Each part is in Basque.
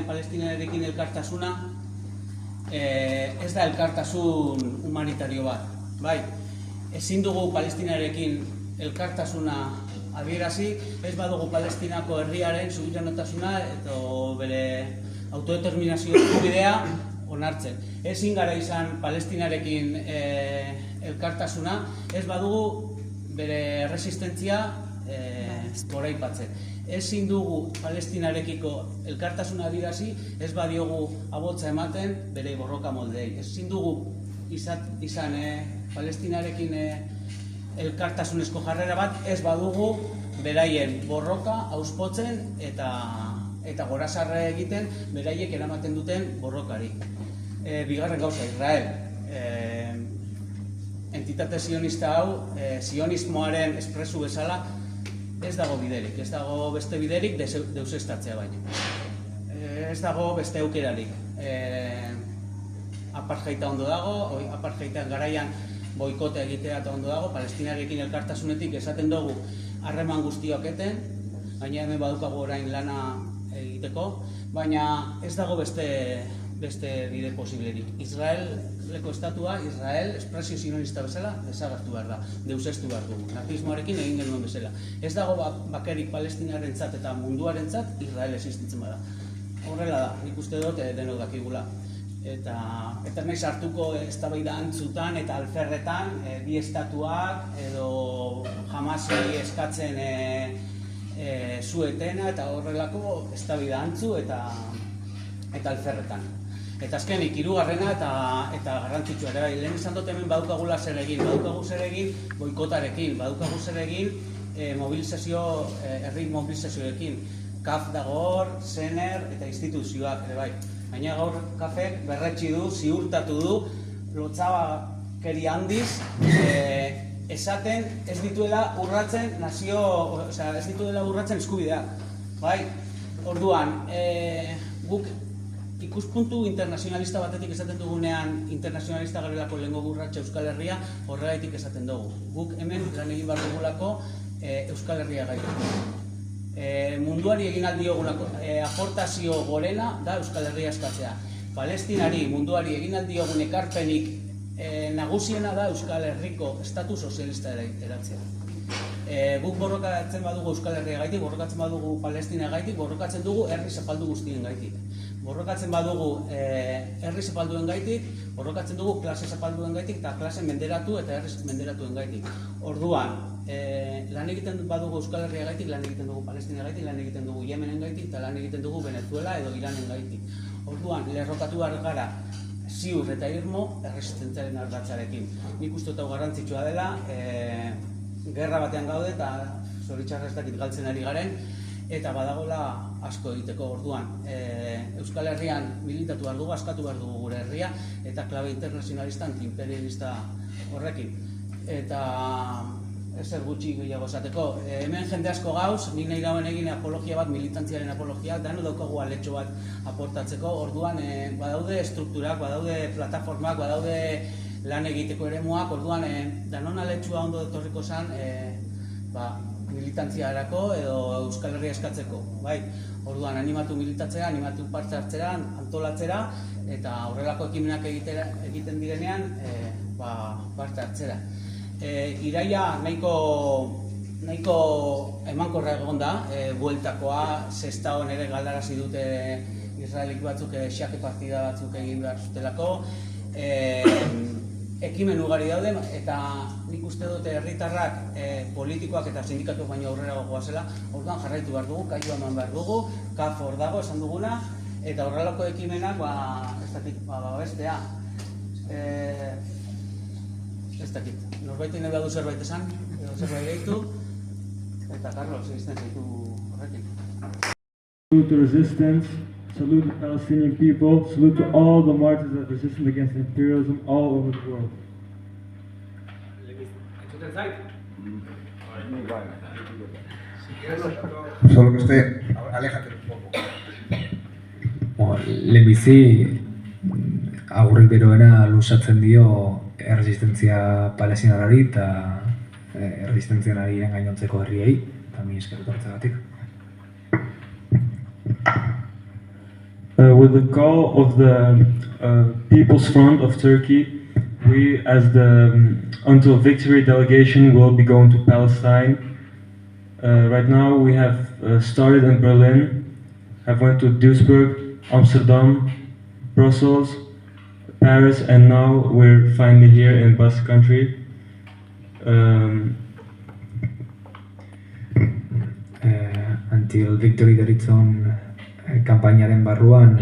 palestinarekin elkartasuna ez da elkartasun humanitario bat, bai? Ezin dugu palestinarekin elkartasuna adierazi, ez badugu Palestinako herriaren subiranotasuna eta bere autodeterminazio eskubidea onartzen. Ezin gara izan palestinarekin elkartasuna, ez badugu bere resistentzia goraipatzen. Ezin dugu palestinarekiko elkartasuna adierazi, ez badiogu abotza ematen bere borroka moldei. Ezin dugu izan palestinarekin elkartasunezko jarrera bat, ez badugu beraien borroka auspotzen eta gorazarre egiten beraiek eramaten duten borrokari. Bigarren gauza, Israel. Entitate zionista hau, zionismoaren espresu bezala, ez dago biderik, ez dago beste biderik deusestatzea baino. Ez dago beste aukerarik. Apartheida ondo dago, apartheidan garaian boikotea egitea eta ondo dago, palestinarekin elkartasunetik esaten dugu harreman guztiok eten, baina hemen badukagu orain lana egiteko, baina ez dago beste bide posiblerik. Israeleko estatua, Israel, espresio sionista bezala, desagertu behar da, deusestu behar dugu, nazismoarekin egin genuen bezala. Ez dago bakerik palestinarentzat eta munduarentzat Israel existitzen bada. Horrela da, nik uste dut denok dakigula. Eta nahi sartuko eztabaida antzutan eta alferretan bi estatuak edo Hamasi eskatzen zuetena eta horrelako eztabaida antzu eta alferretan. Eta azkenik, hirugarrena eta garrantzitsua ere bai, lehen esan dut hemen badukagula zer egin, badukagu zer egin boikotarekin, badukagu zer egin herri mobilizazioekin. KAF dago hor, Sener eta instituzioak ere bai. Baina gaur KAFek berretsi du, ziurtatu du, lotzabakeri handiz, esaten ez dituela urratzen ez dituela urratzen eskubideak. Bai, orduan, guk ikuspuntu internazionalista batetik esaten dugunean internazionalista garelako lehengo urratsa Euskal Herria, horregaitik esaten dugu. Guk hemen lan egin behar dugulako Euskal Herria gaitu. Munduari egin aldiogulako aportazio gorena da Euskal Herria eskatzea. Palestinari, munduari egin aldiogun ekarpenik nagusiena da Euskal Herriko estatu sozialista eratzea. Guk borrokatzen badugu Euskal Herria gaitik, borrokatzen badugu Palestina gaitik, borrokatzen dugu herri zapaldu guztien gaitik. Borrokatzen badugu herri zapalduen gaitik, borrokatzen dugu klase zapalduen gaitik eta klase menderatu eta herri menderatuen gaitik. Orduan, lan egiten badugu Euskal Herria gaitik, lan egiten dugu Palestina gaitik, lan egiten dugu Yemenen gaitik eta lan egiten dugu Venezuela edo Iranen gaitik. Orduan, lerrokatu behar gara ziur eta irmo erresistentziaren ardatzarekin. Nik uste hau garrantzitsua dela, gerra batean gaude eta zoritxarra ez dakit galtzen ari garen, eta badagola asko egiteko. Orduan. Euskal Herrian militatu behar dugu, askatu behar dugu gure herria, eta klabe internazionalista, antiimperialista horrekin. Eta ezer gutxi gehiago esateko. Hemen jende asko gauz, nik nahi dauen egin apologia bat, militantziaren apologia, dano daukagu aletxo bat aportatzeko. Orduan, badaude estrukturak, badaude plataformak, badaude lan egiteko eremuak, orduan, danon aletxua ondo etorriko zen, militantziarako edo Euskal Herria eskatzeko, bai? Orduan, animatu militatzera, animatu parte hartzera, antolatzera, eta horrelako ekimenak egiten direnean, parte hartzera. Iraia nahiko emankorra egon da, bueltakoa, Sestaon ere galdarazi dute Israelik batzuk, xake partida batzuk egin behar zutelako, ekimen ugari daude, eta nik uste dute herritarrak politikoak eta sindikatuak baino aurrera goazela, orduan jarraitu behar dugu, kaioa eman behar dugu, KAF hor dago esan duguna, eta horrelako ekimenak, ez dakit, bestea. Ez dakit, norbaitin nahi badu zerbait esan, edo zerbait gehitu, eta Carlos, egizten zaitu horrekin. Salute the resistance, salute the Palestinian people, salute to all the martyrs of resistance against imperialism all over the world. Solo que esté, aléjate un poco. Lehenbizi, agurrik beroena luzatzen dio erresistentzia palestinarari eta erresistentzianariren gainontzeko herriei, eta mi esker etortzeagatik. With the call of the People's Front of Turkey, we, as the Until Victory delegation, will be going to Palestine. Right now, we have started in Berlin, have went to Duisburg, Amsterdam, Brussels, Paris, and now we're finally here in Basque Country. Until Victory deritzon kanpainaren barruan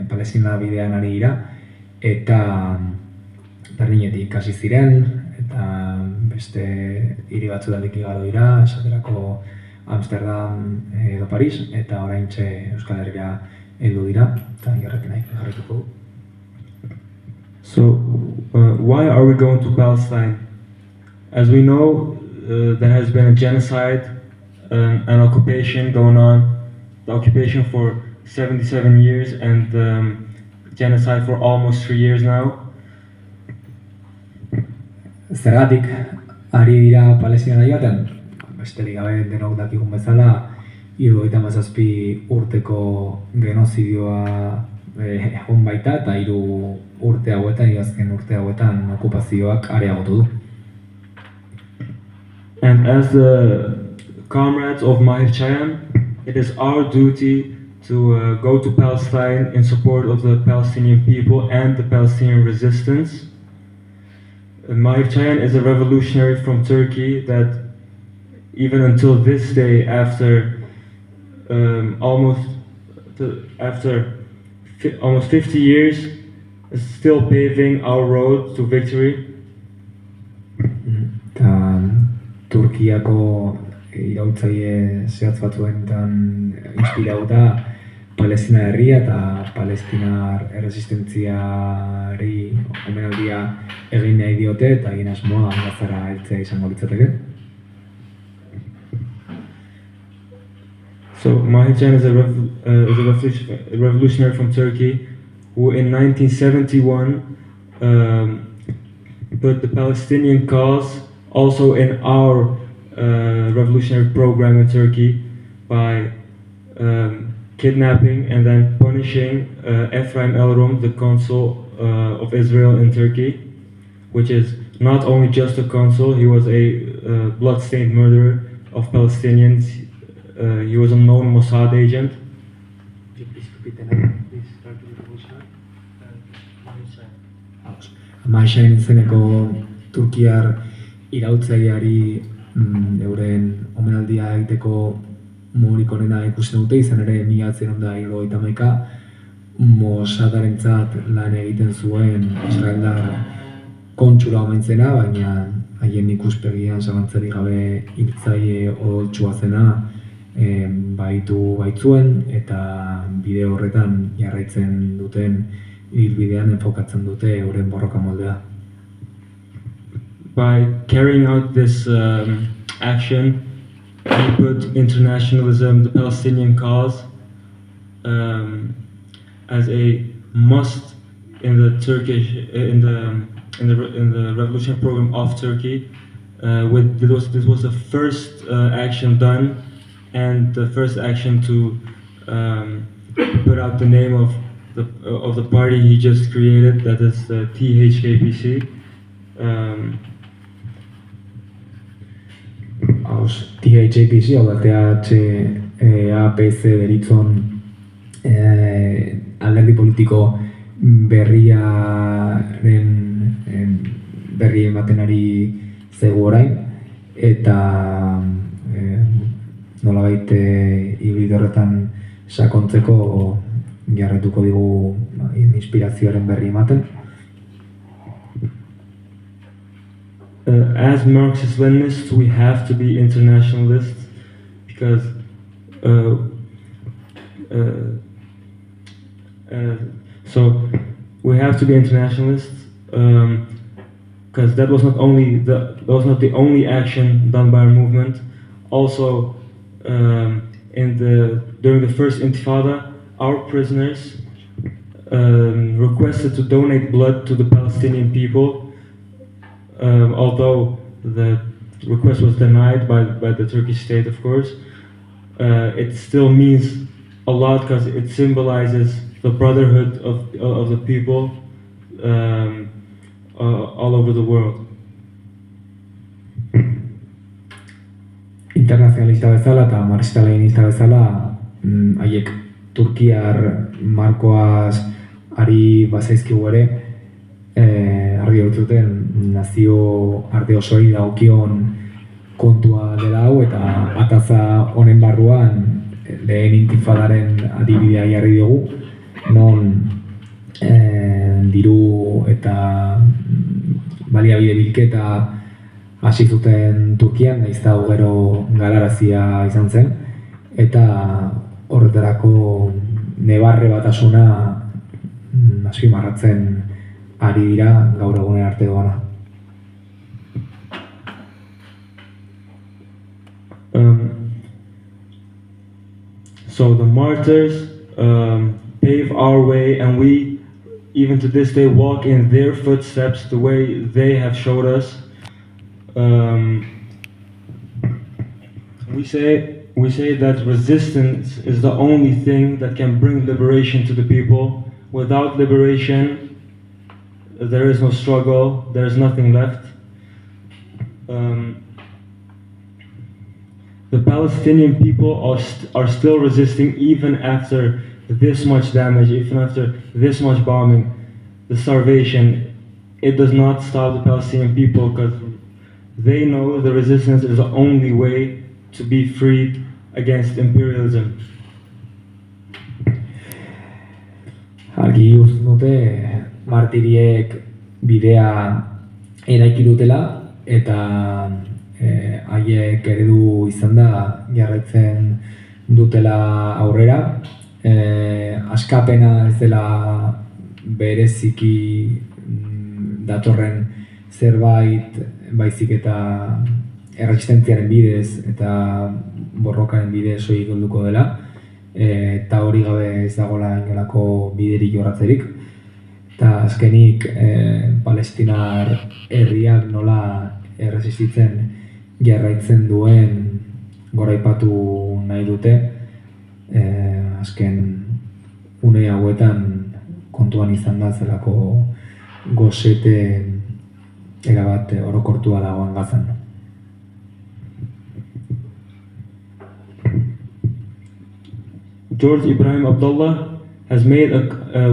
Palestina bidean ari dira eta Berlinetik hasi ziren eta beste hiri batzuetatik igaro dira, esaterako Amsterdam edo Paris eta oraintxe Euskal Herrira heldu dira eta jarraituko du. So, why are we going to Palestine? As we know, there has been a genocide, an occupation going on, the occupation for 77 years and genocide for almost 3 years now. Zergatik ari dira Palestinara joaten? Besterik gabe denok dakigun bezala, 77 urteko genozidioa egon baita eta 3 urte hauetan, azken urte hauetan okupazioak areagotu du. And as the comrades of Mahir Chayan, it is our duty to go to Palestine in support of the Palestinian people and the Palestinian resistance. Mahir Chayan is a revolutionary from Turkey that even until this day, after almost 50 years, is still paving our road to victory. Turkiako iraultzaile zehatz batzuetan inspiratuta Palestina herria eta palestinar erresistentziari omenaldia egin nahi diote eta egin asmoa Gazara heltzea izango litzateke. So Mahir Chayan is a revolutionary from Turkey who in 1971 put the Palestinian cause also in our revolutionary program in Turkey by kidnapping and then punishing Ephraim Elrom, the consul of Israel in Turkey, which is not only just a consul, he was a blood-stained murderer of Palestinians. He was a known Mossad agent. Mahir Chayan izeneko turkiar iraultzaileari euren omenaldia egiteko modurik onena ikusten dute, izan ere 1971 Mossadarentzat lan egiten zuen israeldar kontsula omen zena, baina haien ikuspegian zalantzarik gabe hiltzaile odoltsua zena baitzuen eta bide horretan jarraitzen duten ibilbidean enfokatzen dute euren borroka moldea. By carrying out this action, he put internationalism, the Palestinian cause, as a must in the Turkish in the revolutionary program of Turkey. This was the first action done, and the first action to put out the name of the party he just created, that is the THKPC. THAPC, hau da THAPC deritzon alderdi politiko berriaren berri ematen ari zaigu orain eta nolabait ibilbide horretan sakontzeko jarraituko digu inspirazioaren berri ematen. As Marxist-Leninists, we have to be internationalists because so we have to be internationalists because that was not the only action done by our movement. Also, during the first Intifada, our prisoners requested to donate blood to the Palestinian people. Although the request was denied by the Turkish state, of course, it still means a lot because it symbolizes the brotherhood of the people all over the world. Internazionalista bezala eta marxista-leninista bezala, haiek Turkiar markoaz ari bazaizkigu ere, argi utzuten nazio arde osori dagokion kontua dela hau, eta ataza honen barruan lehen intifadaren adibidea jarri dugu, non diru eta baliabide bilketa hasi zuten Turkian, nahiz eta gero galarazia izan zen, eta horretarako nebarre batasuna azpimarratzen ari dira gaur egunen arte doana. So the martyrs pave our way, and we, even to this day, walk in their footsteps the way they have showed us. We say that resistance is the only thing that can bring liberation to the people. Without liberation, there is no struggle, there is nothing left. The Palestinian people are still resisting even after this much damage, even after this much bombing, the starvation. It does not stop the Palestinian people because they know the resistance is the only way to be freed against imperialism. Argi uzten dute martiriek bidea eraiki dutela, eta haiek eredu izan da jarraitzen dutela aurrera. Askapena ez dela bereziki datorren zerbait, baizik eta erresistentziaren bidez eta borrokaren bidez soilik helduko dela, eta hori gabe ez dagoela inolako biderik jorratzerik. Eta azkenik Palestinar herriak nola erresistitzen jarraitzen duen goraipatu nahi dute, azken une hauetan kontuan izan da zelako gozete erabat orokortua dagoen Gazan. George Ibrahim Abdullah has made,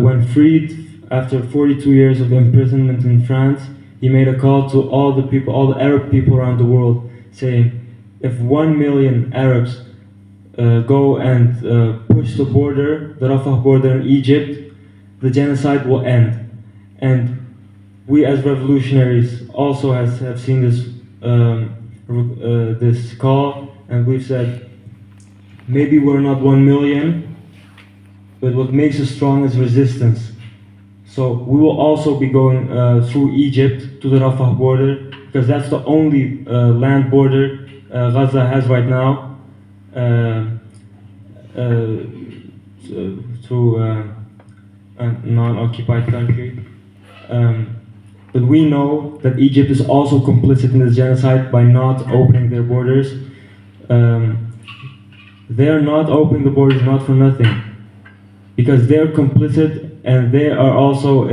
when freed after 42 years of imprisonment in France, he made a call to all the people, all the Arab people around the world, saying, if 1 million Arabs go and push the border, the Rafah border in Egypt, the genocide will end. And we as revolutionaries also have seen this this call, and we've said, maybe we're not 1 million, but what makes us strong is resistance. So we will also be going through Egypt to the Rafah border, because that's the only land border Gaza has right now to a non-occupied country. But we know that Egypt is also complicit in this genocide by not opening their borders. They're not opening the borders not for nothing, because they're complicit and they are also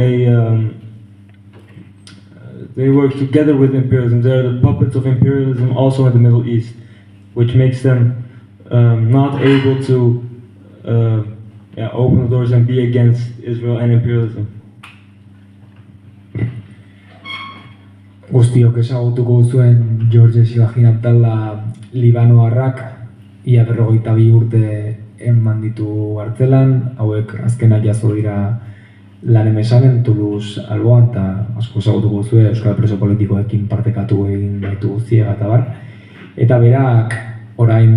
they work together with imperialism. They're the puppets of imperialism also in the Middle East, which makes them not able to open the doors and be against Israel and imperialism. Guztiok ezagutuko zuen George Ibrahim Abdallah Libanoarrak ia 42 urte eman ditu hartzelan, hauek azkenak jaso dira lan emesanen, Toulouse alboan, eta asko ezagutuko zuen euskal preso politikoekin partekatu egin baitu ziega eta bar. Eta berak orain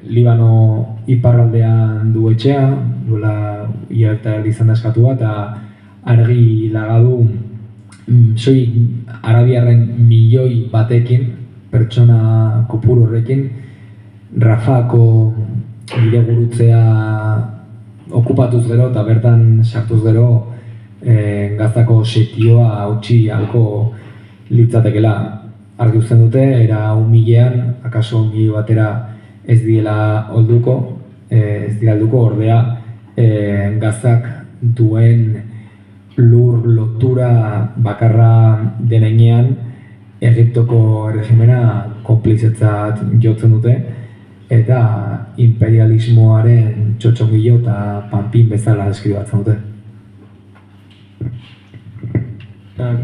Libano iparraldean du etxea, duela ia eta izan da eskatua, eta argi lagadu soilik arabiarren milioi batekin, pertsona kopuru horrekin, Rafako bidegurutzea okupatuz gero eta bertan sartuz gero Gazako setioa hautsi ahalko litzatekela. Argi uzten dute, era 1.000-ean, akaso 1.000 batera ez dira helduko, ordea Gazak duen lur lotura bakarra denean Egiptoko erregimena konplizetzat jotzen dute eta imperialismoaren txotxongilo eta panpin bezala deskribatzen dute.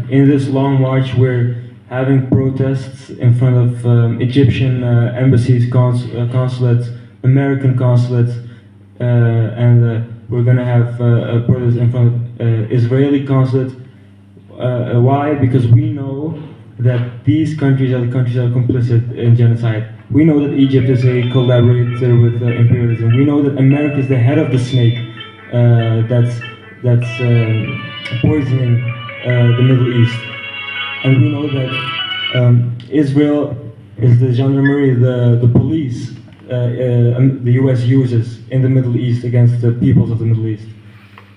In this long march, we're having protests in front of Egyptian embassies, consulates, American consulates, and we're going to have a protest in front of Israeli consulate. Why? Because we know that these countries are the countries that are complicit in genocide. We know that Egypt is a collaborator with imperialism. We know that America is the head of the snake that's poisoning the Middle East. And we know that Israel is the gendarmerie, the police the US uses in the Middle East against the peoples of the Middle East.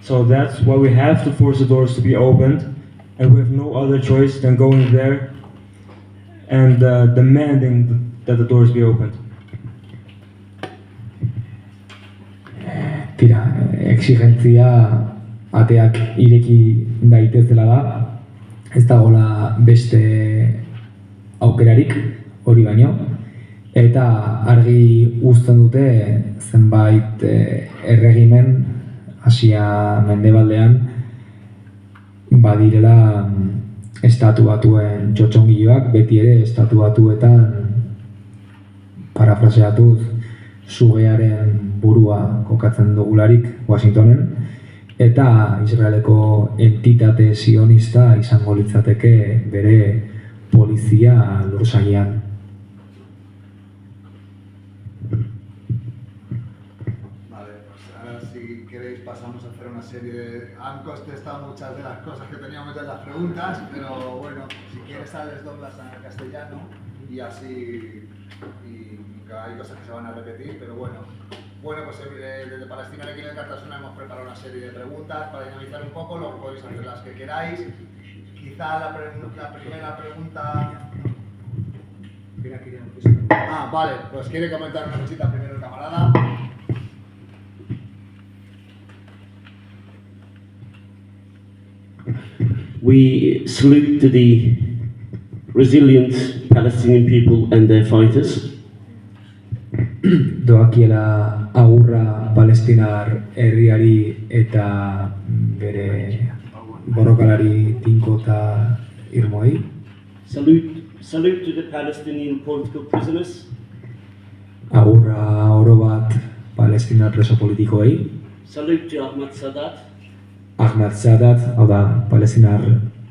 So that's why we have to force the doors to be opened, and we have no other choice than going there and demanding that the doors be opened. Tira, exigentzia ateak ireki daitezela da, ez dagoela beste aukerarik hori baino, eta argi uzten dute zenbait erregimen Asia mendebaldean badirela estatu batuen txotxongiloak, beti ere estatu batuetan parafraseatuz sugearen burua kokatzen dugularik Washingtonen, eta Israeleko entitate sionista izango litzateke bere polizia lursagian. Pasamos a hacer una serie de... Han contestado muchas de las cosas que teníamos en las preguntas, pero bueno, si quieres les doblas a castellano y así hay cosas que se van a repetir, pero bueno, pues desde Palestina aquí en el Cartasuna hemos preparado una serie de preguntas para dinamizar un poco, luego podéis hacer las que queráis. Quizá la primera pregunta... vale, pues quiere comentar una cosita primero el camarada. We salute to the resilient Palestinian people and their fighters. Doakiela agurra palestinar herriari eta bere borrokalari tinko eta irmoei. Salute to the Palestinian political prisoners. Agurra oro bat palestinar preso politikoei. Salute to Ahmad Sadat. Ahmad Sadat, hau da, palestinar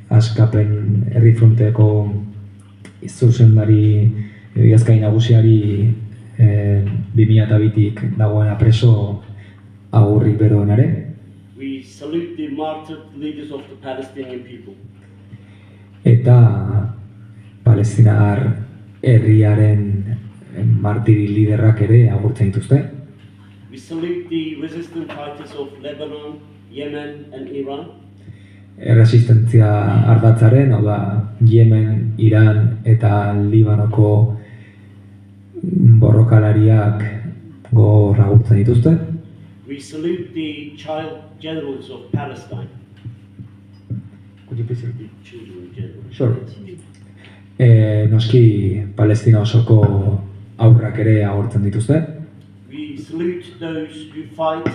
askapen herri fronteko zuzendari idazkai nagusiari 2002tik dagoena preso agurrik beroenare. We salute the martyred leaders of the Palestinian people. Eta palestinar herriaren martiri liderrak ere agurtzen dituzte. We salute the resistant fighters of Lebanon, Yemen and Iran. Erresistentzia ardatzaren, hau da, Yemen, Iran eta Libanoko borrokalariak gogor agurtzen dituzte. We salute the child generals of Palestine. Could you please repeat? Children generals. Sure. Noski Palestina osoko aurrak ere agurtzen dituzte. We salute those who fight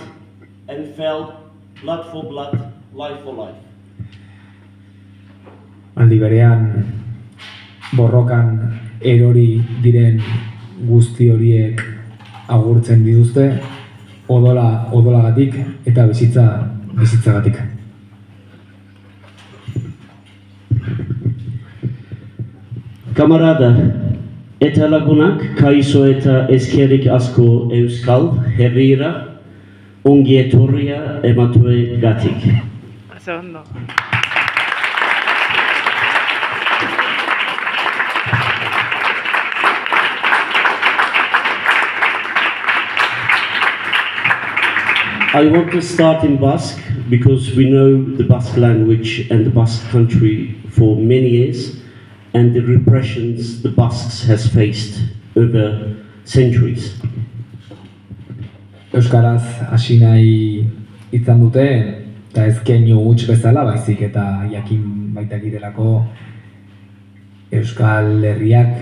and fell blood for blood, life for life. Aldi berean borrokan erori diren guzti horiek agurtzen dituzte odolagatik eta bizitzagatik. Kamarada, eta lagunak, kaizo eta eskerik asko euskal, herrira, ongi etorria ematue gatik. Ondo. I want to start in Basque because we know the Basque language and the Basque country for many years and the repressions the Basques has faced over centuries. Euskaraz hasi nahi izan dute, eta ez keinu huts bezala, baizik eta jakin baitakitelako Euskal Herriak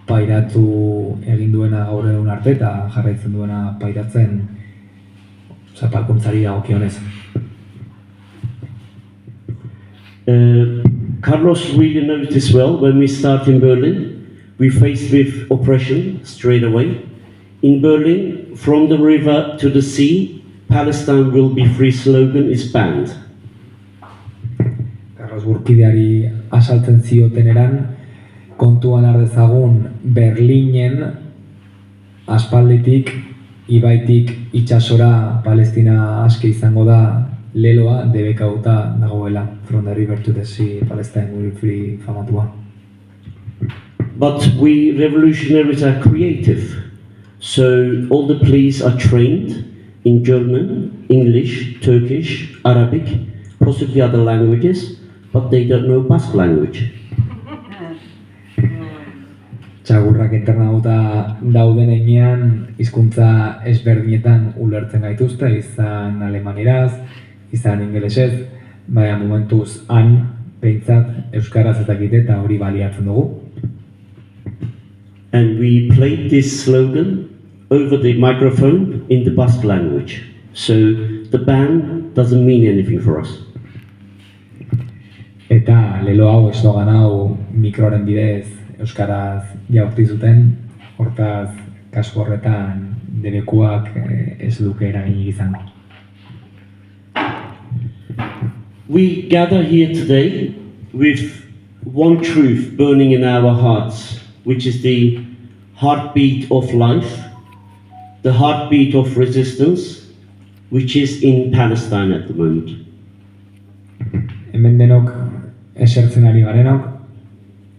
pairatu egin duena gaur egun arte eta jarraitzen duena pairatzen zapalkuntzari dagokionez. Carlos really knows this well. When we start in Berlin, we faced with oppression straight away. In Berlin, from the river to the sea, Palestine will be free slogan is banned. Carlos Burkideari asaltzen zioten eran, kontuan har dezagun Berlinen aspalditik ibaitik itsasora Palestina aske izango da leloa debekauta dagoela. From the river to the sea, Palestine will be free famatua. But we revolutionaries are creative. So all the police are trained in German, English, Turkish, Arabic, possibly other languages, but they don't know Basque language. Txagurrak internauta dauden heinean hizkuntza ezberdinetan ulertzen gaituzte, izan alemanieraz, izan ingelesez, baina momentuz han, behintzat, euskaraz ez dakite eta hori baliatzen dugu. And we played this slogan over the microphone in the Basque language. So the ban doesn't mean anything for us. Eta lelo hau, eslogan hau, mikroren bidez euskaraz jaurti zuten, hortaz kasu horretan debekuak ez duke eraginik izango. We gather here today with one truth burning in our hearts, which is the heartbeat of life, the heartbeat of resistance, which is in Palestine at the moment. Hemen denok esertzen ari garenok,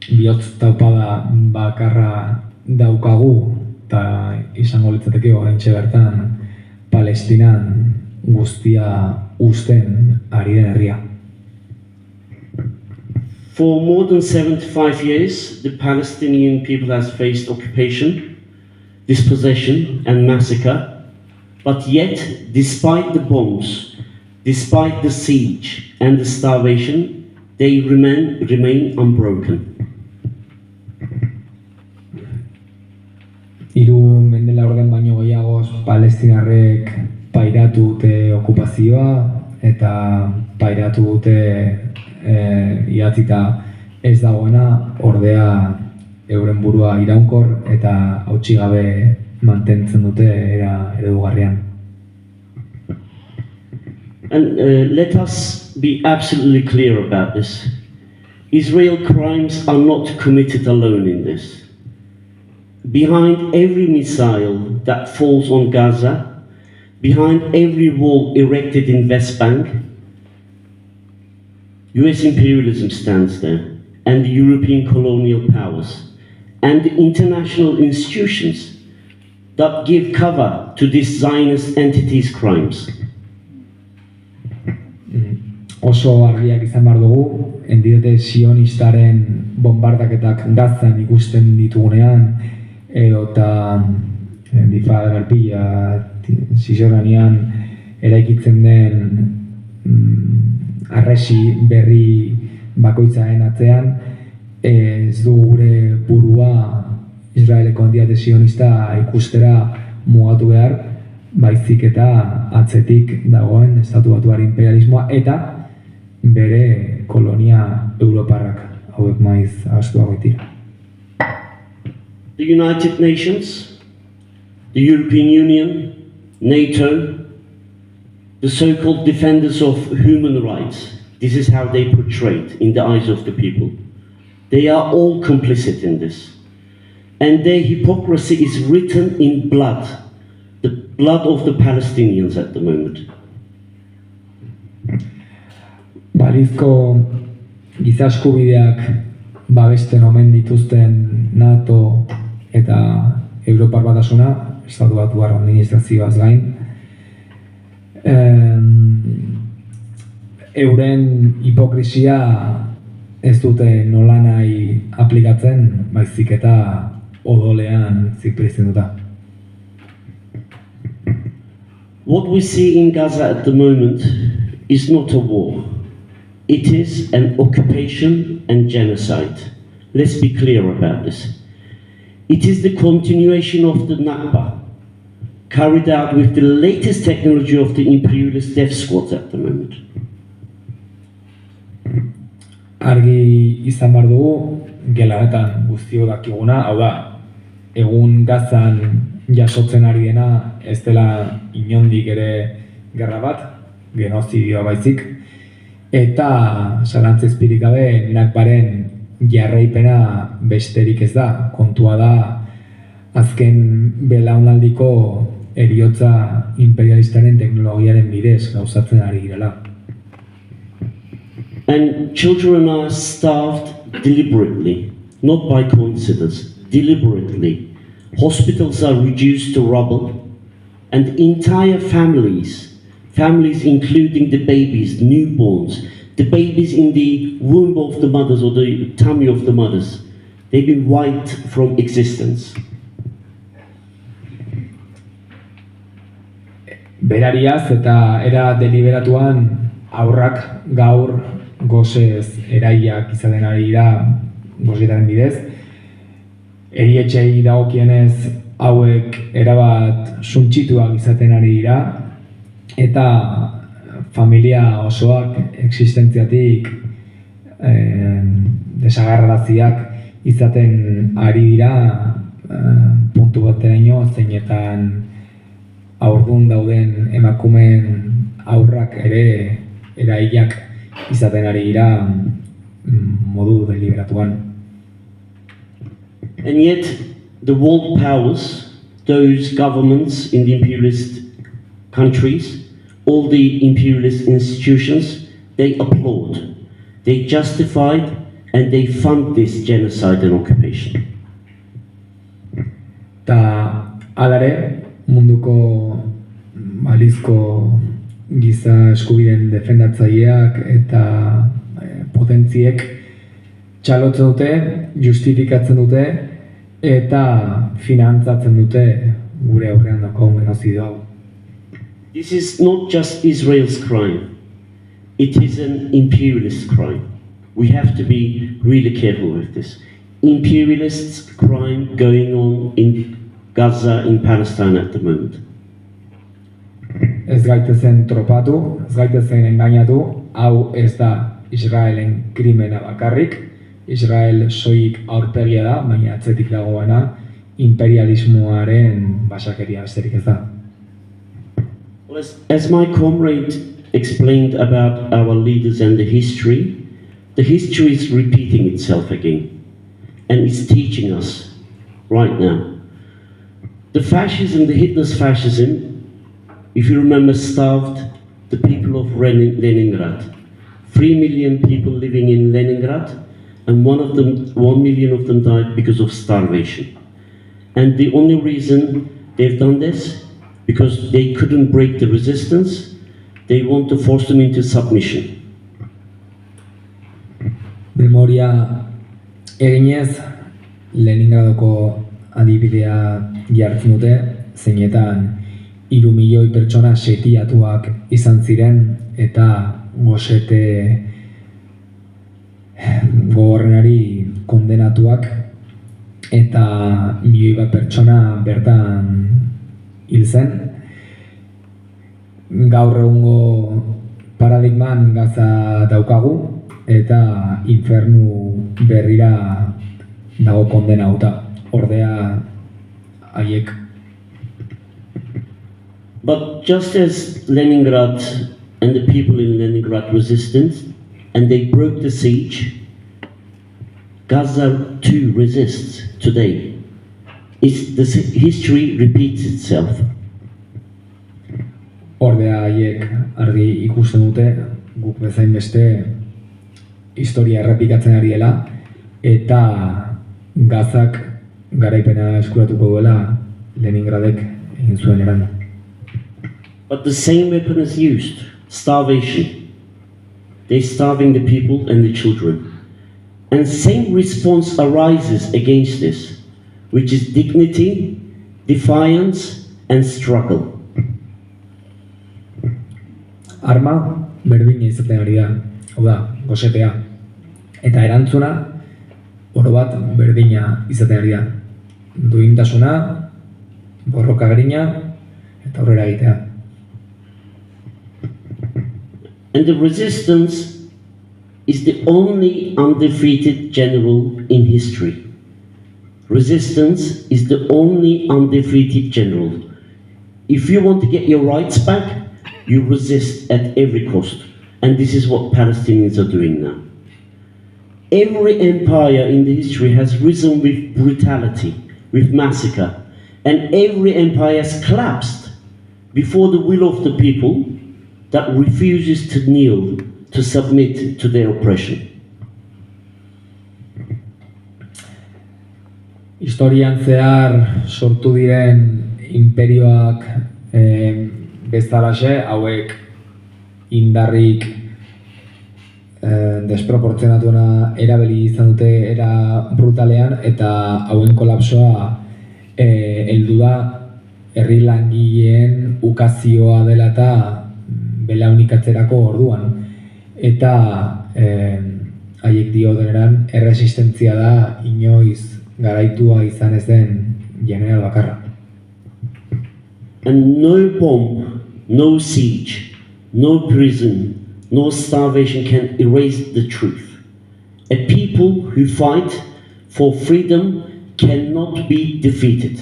bihotz taupada bakarra daukagu, eta izango litzateke oraintxe bertan Palestinan guztia uzten ari den herria. For more than 75 years, the Palestinian people has faced occupation, dispossession and massacre, but yet, despite the bombs, despite the siege and the starvation, they remain unbroken. Hiru mende laurden baino gehiagoz Palestinarrek pairatu dute okupazioa eta pairatu dute idatzita ez dagoena, ordea euren burua iraunkor eta hautsi gabe mantentzen dute era eredugarrian. And let us be absolutely clear about this. Israel crimes are not committed alone in this. Behind every missile that falls on Gaza, behind every wall erected in West Bank, US imperialism stands there, and the European colonial powers, and the international institutions that give cover to this Zionist entity's crimes. Oso argiak izan behar dugu, entitate sionistaren bombardaketak Gazan ikusten ditugunean, eta Difa Garpilla, Cisjordanian eraikitzen den arresi berri bakoitzaren atzean, ez du gure burua Israeleko entitate sionista ikustera mugatu behar, baizik eta atzetik dagoen estatu batuar imperialismoa eta bere kolonia europarrak, hauek maiz ahastuago dira. The United Nations, the European Union, NATO, the so-called defenders of human rights, this is how they portray it in the eyes of the people. They are all complicit in this. And their hypocrisy is written in blood, the blood of the Palestinians at the moment. Balizko giza eskubideak babesten omen dituzten NATO eta Europar Batasuna, estatu batuar administrazioaz gain, euren hipokresia ez dute nolanahi aplikatzen, baizik eta odolean zikprizten duta. What we see in Gaza at the moment is not a war. It is an occupation and genocide. Let's be clear about this. It is the continuation of the Nakba, carried out with the latest technology of the imperialist death squads at the moment. Argi izan behar dugu, gelaretan guztio dakiguna, hau da, egun Gazan jasotzen ari dena ez dela inondik ere gerra bat, genozidioa baizik, eta zalantzezpirik gabe Nakbaren jarraipena besterik ez da. Kontua da azken belaunaldiko heriotza imperialistaren teknologiaren bidez gauzatzen ari direla. And children are starved deliberately, not by coincidence, deliberately. Hospitals are reduced to rubble, and entire families including the babies, newborns, the babies in the womb of the mothers or the tummy of the mothers, they've been wiped from existence. Berariaz eta era deliberatuan aurrak gaur gozez eraiak izaten ari dira gozitaren bidez. Erietxei dagokienez hauek erabat suntsituak izaten ari dira eta familia osoak existentziatik desagarraraziak izaten ari dira puntu bateraino zeinetan haurdun dauden emakumeen aurrak ere eraiak izaten ari dira modu deliberatuan. And yet, the world powers, those governments in the imperialist countries, all the imperialist institutions, they applaud, they justify, and they fund this genocide and occupation. Ta alare, munduko balizko giza eskubideen defendatzaileak eta potentziek txalotzen dute, justifikatzen dute eta finantzatzen dute gure aurrean daukagun genozidio hau. This is not just Israel's crime, it is an imperialist crime. We have to be really careful with this. Imperialist crime going on in Gaza, in Palestine at the moment. Ez gaitezen tropatu, ez gaitezen engainatu, hau ez da Israelen krimena bakarrik. Israel soilik aurpegia da, baina atzetik dagoena imperialismoaren basakeria besterik ez da. Well, as my comrade explained about our leaders and the history is repeating itself again, and it's teaching us right now. The fascism, the Hitler's fascism, if you remember, starved the people of Leningrad. 3 million people living in Leningrad, and 1 million of them died because of starvation. And the only reason they've done this, because they couldn't break the resistance, they want to force them into submission. Memoria eginez, Leningradoko adibidea jartzen dute, zeinetan 3 milioi pertsona setiatuak izan ziren eta gozete gogorrenari kondenatuak eta 1 milioi bat pertsona bertan hil zen. Gaur egungo paradigman Gaza daukagu eta infernu berrira dago kondenauta. Ordea haiek. But just as Leningrad and the people in Leningrad resisted, and they broke the siege, Gaza too resists today. History repeats itself. Ordea haiek argi ikusten dute, guk bezain beste historia errepikatzen ari dela, eta Gazak garaipena eskuratuko duela Leningradek egin zuen eran. But the same weapon is used, starvation. They're starving the people and the children. And same response arises against this, which is dignity, defiance, and struggle. arma berdina izaten ari da, hau da, gosetea. Eta erantzuna, oro bat berdina izaten ari da. Duintasuna, borroka gerina, eta aurrera egitea. And the resistance is the only undefeated general in history. Resistance is the only undefeated general. If you want to get your rights back, you resist at every cost. And this is what Palestinians are doing now. Every empire in the history has risen with brutality, with massacre, and every empire has collapsed before the will of the people that refuses to kneel, to submit to their oppression. Historian zehar sortu diren imperioak bezalaxe, hauek indarrik desproportzionatuena erabili izan dute era brutalean, eta hauen kolapsoa heldu da herri langileen ukazioa dela eta belaunikatzerako orduan. Eta haiek dioteneran erresistentzia da inoiz garaitua izan ez den general bakarra. And no bomb, no siege, no prison, no starvation can erase the truth. A people who fight for freedom cannot be defeated.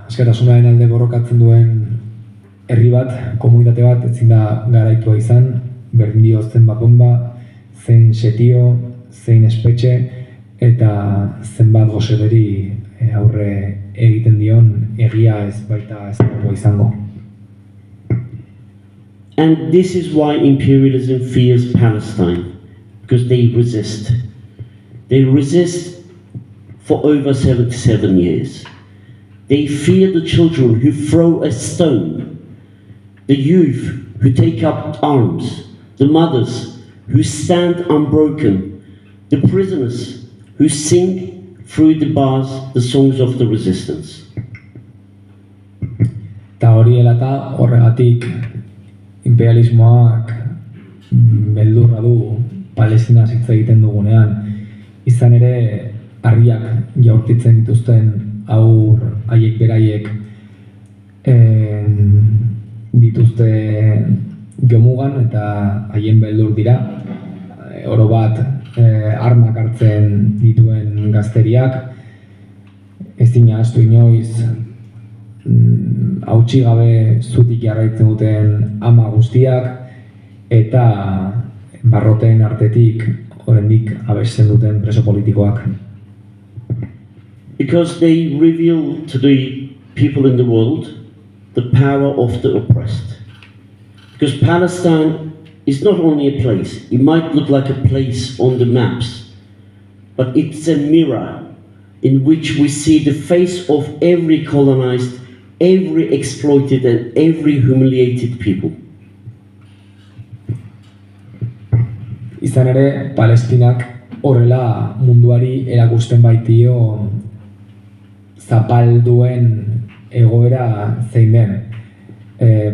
Askatasunaren alde borrokatzen duen herri bat, komunitate bat, ezin da garaitua izan, berdin dio zenbat bomba, zein setio, zein espetxe, eta zenbat gosederi aurre egiten dion egia ez baita ez dago izango. And this is why imperialism fears Palestine, because they resist. They resist for over 77 years. They fear the children who throw a stone, the youth who take up arms, the mothers who stand unbroken, the prisoners who sing through the bars the songs of the resistance. Eta hori dela eta horregatik imperialismoak beldurra du Palestinaz hitz egiten dugunean. Izan ere, harriak jaurtitzen dituzten haur haiek beraiek dituzte jomugan eta haien beldur dira. Oro bat armak hartzen dituen gazteriak, ezin ahaztu inoiz hautsi gabe zutik jarraitzen duten ama guztiak, eta barroteen artetik oraindik abesten duten preso politikoak. Because they reveal to the people in the world the power of the oppressed. Because Palestine is not only a place, it might look like a place on the maps, but it's a mirror in which we see the face of every colonized, every exploited and every humiliated people. Izan ere, Palestinak horrela munduari erakusten baitio zapalduen egoera zein den.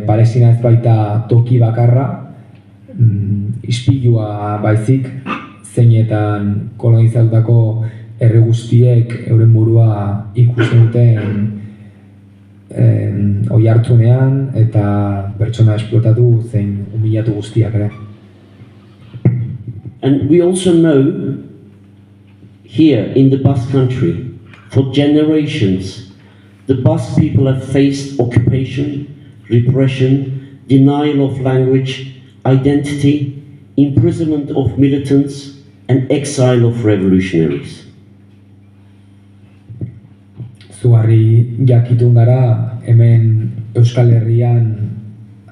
Palestina ez baita toki bakarra, ispilua baizik, zeinetan kolonizatutako herri guztiek euren burua ikusten duten oihartzunean eta pertsona esplotatu zein humilatu guztiak ere. And we also know here in the Basque country, for generations, the Basque people have faced occupation, repression, denial of language, identity, imprisonment of militants, and exile of revolutionaries. Zugarri jakitun gara, hemen Euskal Herrian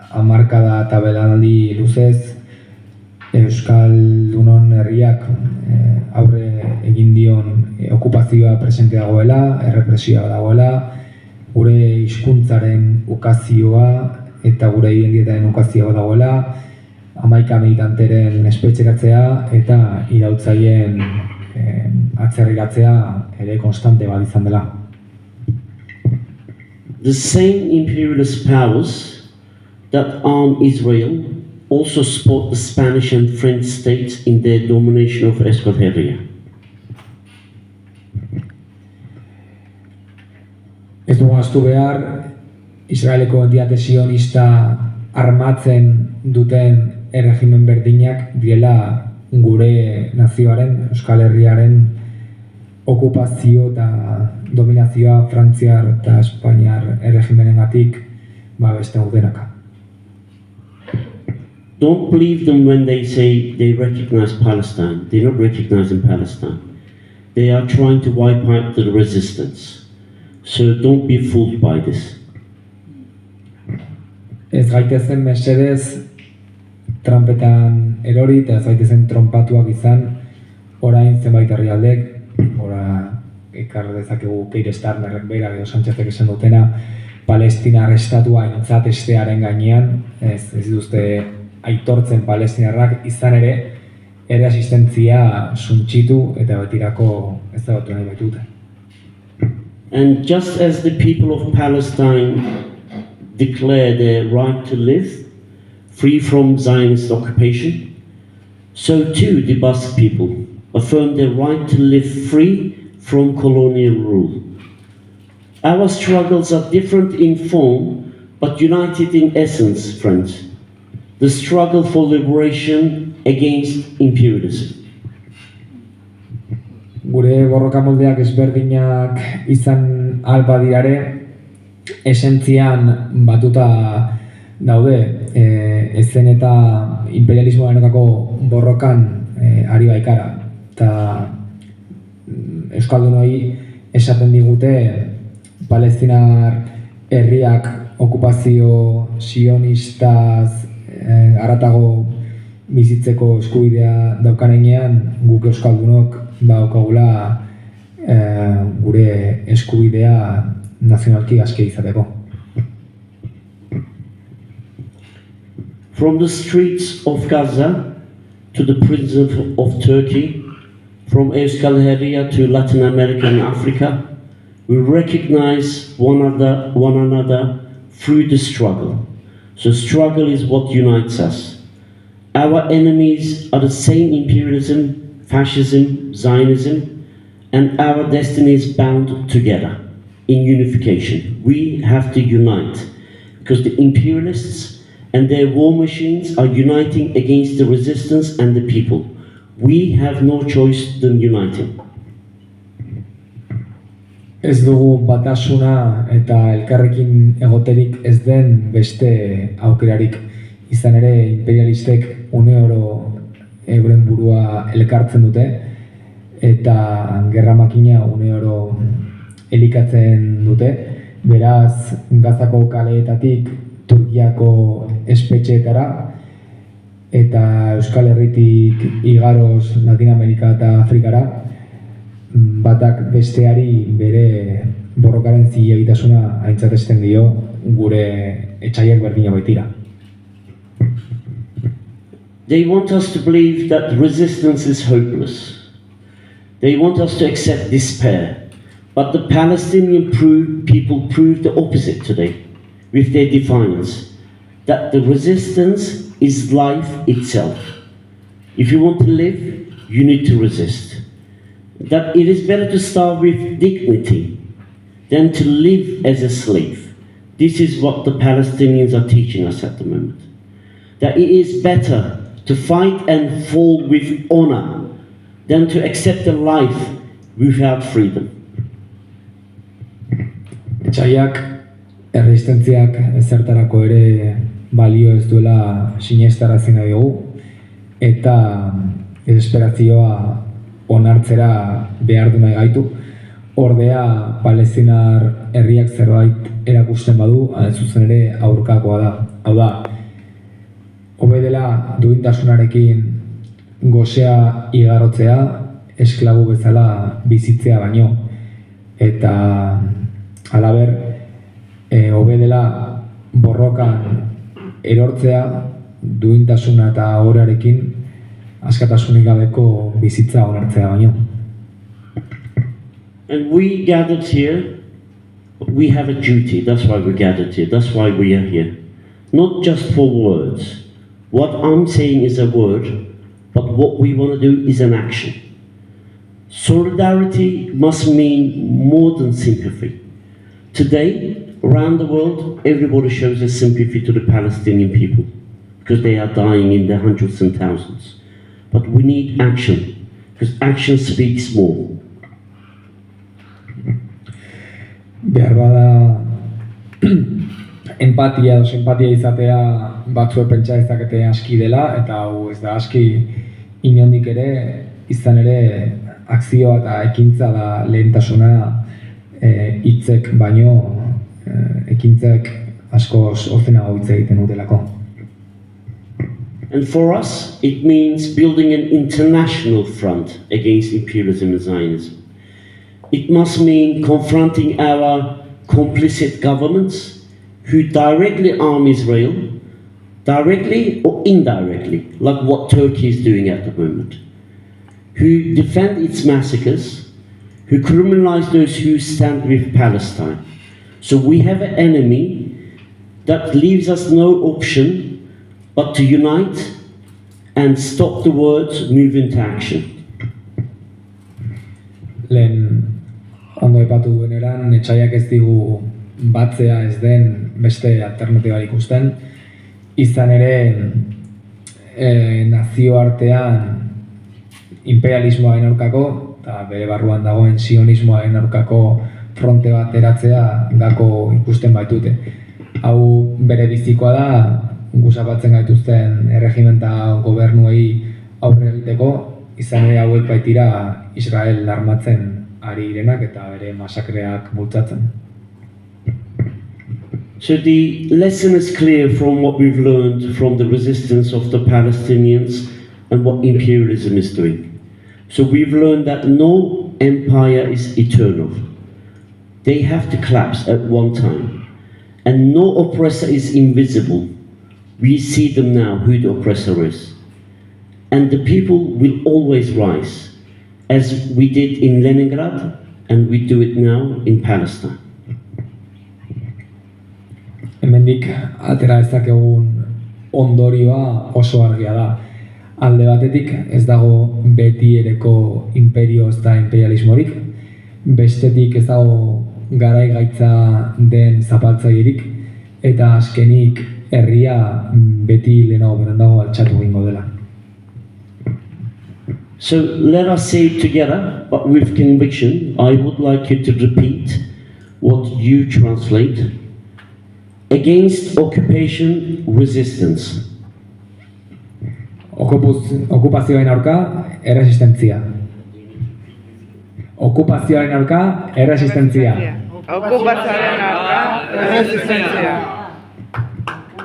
hamarkada eta belaunaldi luzez Euskaldunon herriak aurre egin dion okupazioa presente dagoela, errepresioa dagoela, gure hizkuntzaren ukazioa eta gure identitatearen ukazioa dagoela, 11 militanteren espetxeratzea eta iraultzaileen atzerriratzea ere konstante bat izan dela. The same imperialist powers that arm Israel also support the Spanish and French states in their domination of Euskal Herria. Ez dugu ahaztu behar, Israeleko entitate sionista armatzen duten erregimen berdinak direla gure nazioaren, Euskal Herriaren okupazio eta dominazioa Frantziar eta Espainiar erregimenengatik babesten dutenaka. Don't believe them when they say they recognize Palestine. They're not recognizing Palestine. They are trying to wipe out the resistance. So don't be fooled by this. Ez gaitezen mesedez trampetan erori eta ez gaitezen trompatuak izan orain zenbait herrialdek, ekar dezakegu Keir Starmerrek bera edo Sánchezek esan dutena, Palestinar estatua aintzatestearen gainean, ez dituzte aitortzen palestinarrak, izan ere asistentzia suntsitu eta betirako ez da nahi baitute. And just as the people of Palestine declare their right to live free from Zionist occupation, so too the Basque people affirm their right to live free from colonial rule. Our struggles are different in form, but united in essence, friends. The struggle for liberation against imperialism. Gure borroka moldeak ezberdinak izan alba dirare, esentzian batuta daude, ezen eta imperialismoarenokako borrokan ari baikara. Eta euskaldunoi esaten digute palestinar herriak okupazio sionistaz haratago bizitzeko eskubidea daukanean, guk euskaldunok daukagula gure eskubidea nazionalki aske izateko. From the streets of Gaza to the prisons of Turkey, from Euskal Herria to Latin America and Africa, we recognize one another through the struggle. So struggle is what unites us. Our enemies are the same imperialism, fascism, Zionism, and our destiny is bound together in unification. We have to unite because the imperialists and their war machines are uniting against the resistance and the people. We have no choice than uniting. Ez dugu batasuna eta elkarrekin egoterik ez den beste aukerarik. Izan ere imperialistek uneoro euren burua elkartzen dute eta gerra makina uneoro elikatzen dute. Beraz, Gazako kaleetatik Turkiako espetxeetara eta Euskal Herritik igaroz Latin Amerika eta Afrikara, batak besteari bere borrokaren zilegitasuna aintzatesten dio gure etsaiak berdina baitira. They want us to believe that resistance is hopeless. They want us to accept despair. But the Palestinian people proved the opposite today with their defiance, that the resistance is life itself. If you want to live, you need to resist. That it is better to start with dignity than to live as a slave. This is what the Palestinians are teaching us at the moment. That it is better to fight and fall with honor than to accept a life without freedom. Etsaiak erresistentziak ezertarako ere balio ez duela sinestarazi nahi dugu eta desesperazioa onartzera behar du nahi gaitu. Ordea, palestinar herriak zerbait erakusten badu, zuzen ere aurkakoa da. Hau da, hobe dela duintasunarekin gosea igarotzea, esklabu bezala bizitzea baino. Eta halaber, hobe dela borrokan erortzea, duintasuna eta horarekin askatasunik gabeko bizitza onartzea baino. And we gathered here, we have a duty, that's why we gathered here, that's why we are here. not just for words. What I'm saying is a word, but what we want to do is an action. Solidarity must mean more than sympathy. Today, around the world, everybody shows their sympathy to the Palestinian people because they are dying in their hundreds and thousands. But we need action, because action speaks more. Behar bada empatia edo simpatia izatea batzuek pentsa dezakete aski dela, eta hau ez da aski inondik ere, izan ere akzioa eta ekintza da lehentasuna hitzek baino ekintzek askoz ordenago hitz egiten dutelako. And for us, it means building an international front against imperialism and Zionism. It must mean confronting our complicit governments who directly arm Israel, directly or indirectly, like what Turkey is doing at the moment, who defend its massacres, who criminalize those who stand with Palestine. So we have an enemy that leaves us no option but to unite and stop the words, move into action. Lehen ondo aipatu duen eran, etsaiak ez digu batzea ez den beste alternatiba ikusten, izan ere nazioartean imperialismoaren aurkako eta bere barruan dagoen sionismoaren aurkako fronte bat eratzea gako ikusten baitute. Hau bere bizikoa da, gusapatzen gaituzten erregimen eta gobernuei aurre egiteko, izan ere hauek baitira Israel armatzen ari direnak eta bere masakreak bultzatzen. So the lesson is clear from what we've learned from the resistance of the Palestinians and what imperialism is doing. So we've learned that no empire is eternal. They have to collapse at one time. And no oppressor is invisible. We see them now, who the oppressor is. And the people will always rise, as we did in Leningrad, and we do it now in Palestine. Hemendik atera ezakegun ondorioa oso argia da. Alde batetik ez dago beti ereko imperio ez da imperialismorik, bestetik ez dago garai gaitza den zapaltzailerik, eta azkenik herria beti lehenago berandago altxatu egingo dela. So let us say it together, but with conviction. I would like you to repeat what you translate. Against occupation, resistance. Okupazioaren aurka, erresistentzia. Okupazioaren aurka, erresistentzia. Okupazioaren aurka, erresistentzia.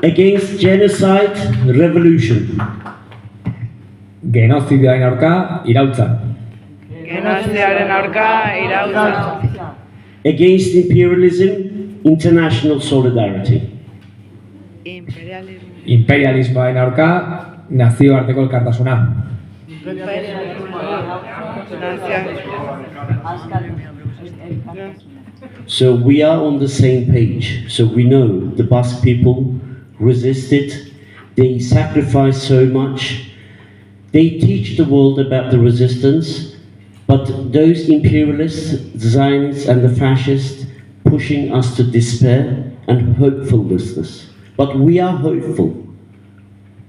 Against genocide, revolution. Genozidioaren aurka, iraultza. Genozidiaren aurka, iraultza. Against imperialism, international solidarity. Imperialismoaren aurka, nazioarteko elkartasuna. So we are on the same page. So we know the Basque people resisted. They sacrificed so much. They teach the world about the resistance. But those imperialists, the Zionists and the fascists, pushing us to despair and hopelessness. But we are hopeful.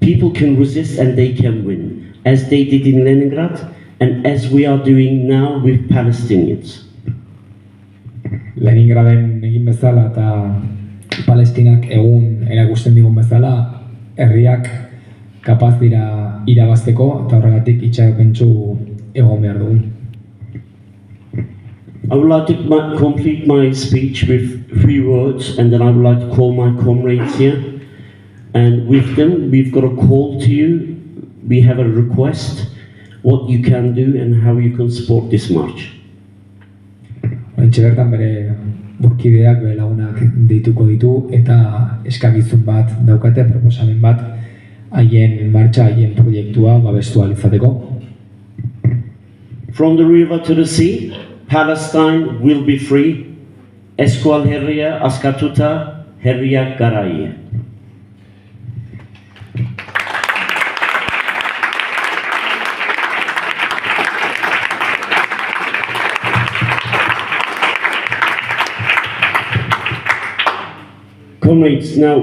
People can resist and they can win, as they did in Leningrad and as we are doing now with Palestinians. Leningraden egin bezala eta Palestinak egun erakusten digun bezala, herriak kapaz dira irabazteko eta horregatik itxaropentsu egon behar dugu. I would like to complete my speech with 3 words, and then I would like to call my comrades here. And with them, we've got a call to you. We have a request, what you can do and how you can support this march. Oraintxe bertan bere burkideak, bere lagunak deituko ditu eta eskakizun bat daukate, proposamen bat, haien martxa, haien proiektua babestu ahal izateko. From the river to the sea, Palestine will be free. Eskual herria askatuta, herriak garaia. comrades, now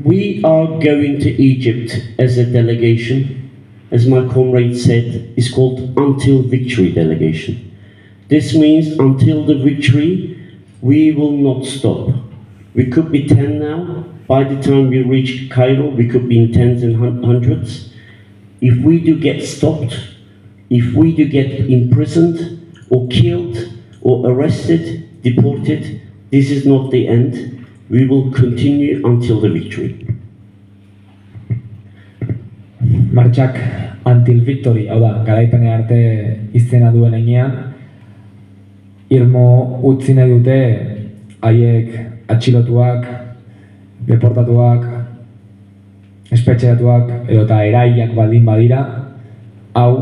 we are going to Egypt as a delegation. As my comrade said, it's called Until Victory Delegation. This means until the victory, we will not stop. We could be 10 now. By the time we reach Cairo, we could be in tens and hundreds. If we do get stopped, if we do get imprisoned or killed or arrested, deported, this is not the end. We will continue until the victory. Martxak Until Victory, hau da, garaipene arte izena duen heinean, irmo utzi nahi dute haiek atxilotuak, deportatuak, espetxeratuak edota eraiak baldin badira, hau